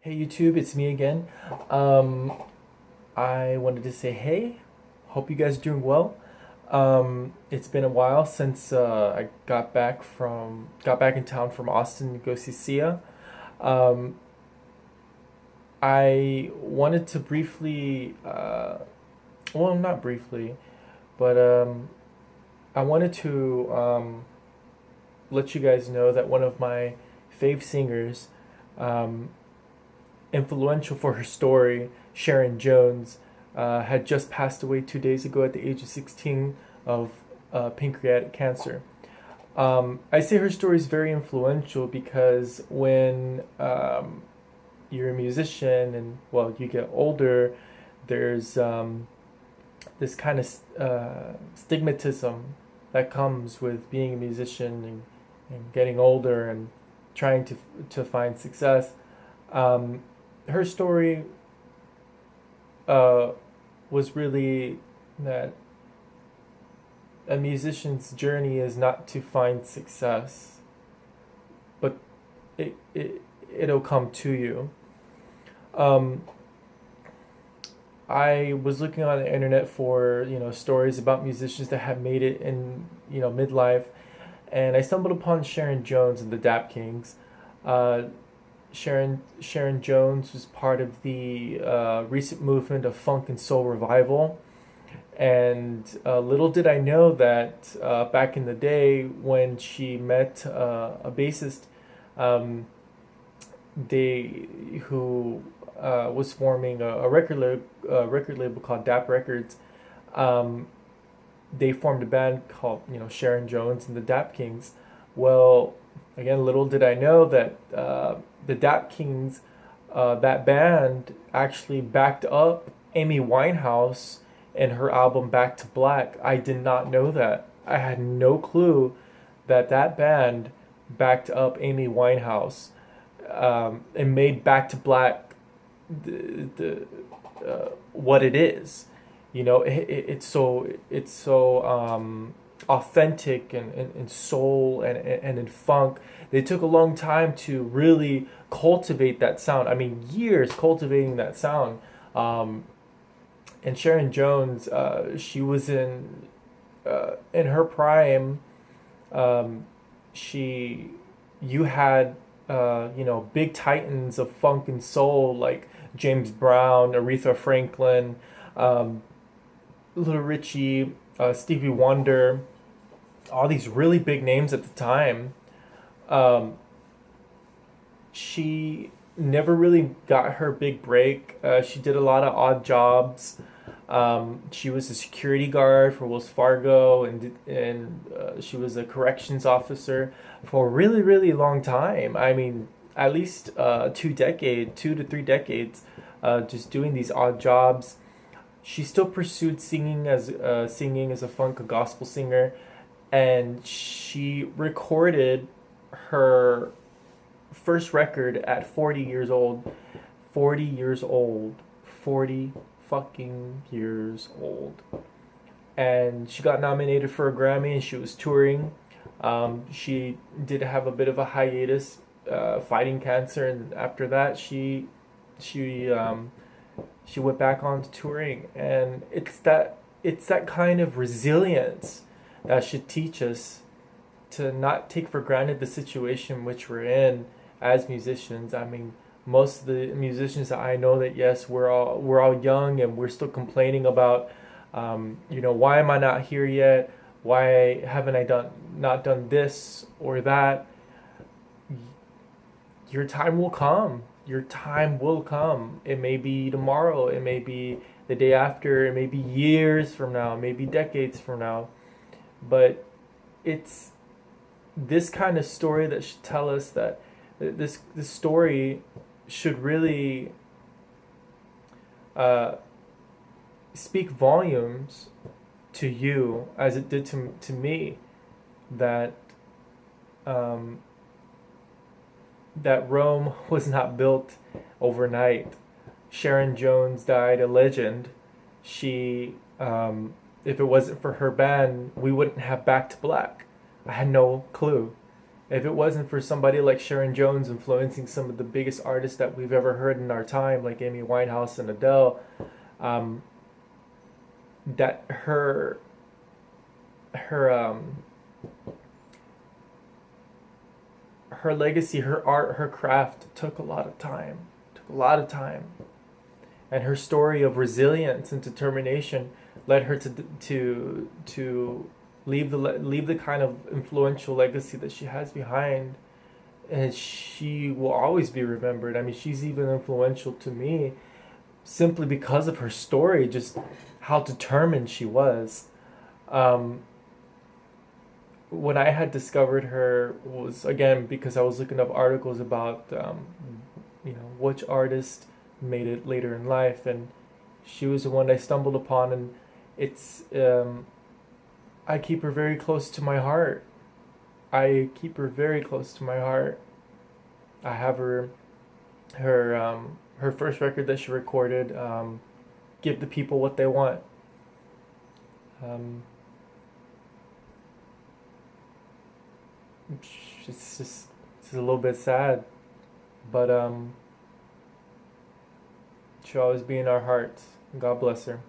Hey YouTube, it's me again. Um, I wanted to say hey, hope you guys are doing well. It's been a while since I got back in town from Austin to go see Sia. Um, I wanted to briefly, well, not briefly, but I wanted to let you guys know that one of my fave singers, um, influential for her story, Sharon Jones, had just passed away 2 days ago at the age of 16 of pancreatic cancer. I say her story is very influential because when you're a musician and, well, you get older, there's this kind of stigmatism that comes with being a musician and getting older and trying to find success. Um, Her story uh, was really that a musician's journey is not to find success, but it'll come to you. Um, I was looking on the internet for stories about musicians that have made it in midlife, and I stumbled upon Sharon Jones and the Dap Kings. Uh, Sharon Jones was part of the recent movement of funk and soul revival, and little did I know that back in the day when she met a bassist, um, they who was forming record label called Dap Records. Um, they formed a band called Sharon Jones and the Dap Kings. Well, again, little did I know that the Dap Kings, that band, actually backed up Amy Winehouse and her album Back to Black. I did not know that. I had no clue that that band backed up Amy Winehouse, and made Back to Black the what it is. It's so authentic and soul and in funk. They took a long time to really cultivate that sound. I mean, years cultivating that sound. And Sharon Jones, she was in her prime. Um, she, you had big titans of funk and soul like James Brown, Aretha Franklin, um, Little Richie, Stevie Wonder, all these really big names at the time. Um, she never really got her big break. She did a lot of odd jobs. She was a security guard for Wells Fargo, and she was a corrections officer for a really really long time. I mean, at least 2 to 3 decades, just doing these odd jobs. She still pursued singing as a funk, a gospel singer, and she recorded her first record at 40 years old. 40 years old. 40 fucking years old. And she got nominated for a Grammy and she was touring. She did have a bit of a hiatus fighting cancer, and after that she she went back on to touring. And it's that kind of resilience that should teach us to not take for granted the situation which we're in as musicians. I mean, most of the musicians that I know, that yes, we're all young and we're still complaining about, why am I not here yet? Why haven't I not done this or that? Your time will come. Your time will come. It may be tomorrow. It may be the day after. It may be years from now. Maybe decades from now. But it's this kind of story that should tell us that this story should really uh, speak volumes to you as it did to me, that um, that Rome was not built overnight. Sharon Jones died a legend. She, if it wasn't for her band, we wouldn't have Back to Black. I had no clue. If it wasn't for somebody like Sharon Jones influencing some of the biggest artists that we've ever heard in our time, like Amy Winehouse and Adele, um, that her her legacy, her art, her craft took a lot of time. Took a lot of time, and her story of resilience and determination led her to leave the kind of influential legacy that she has behind, and she will always be remembered. I mean, she's even influential to me simply because of her story, just how determined she was. Um, when I had discovered her was again because I was looking up articles about which artist made it later in life, and she was the one I stumbled upon, and it's I keep her very close to my heart. I keep her very close to my heart. I have her first record that she recorded, "Give the People What They Want." Um, it's a little bit sad, but she'll always be in our hearts. God bless her.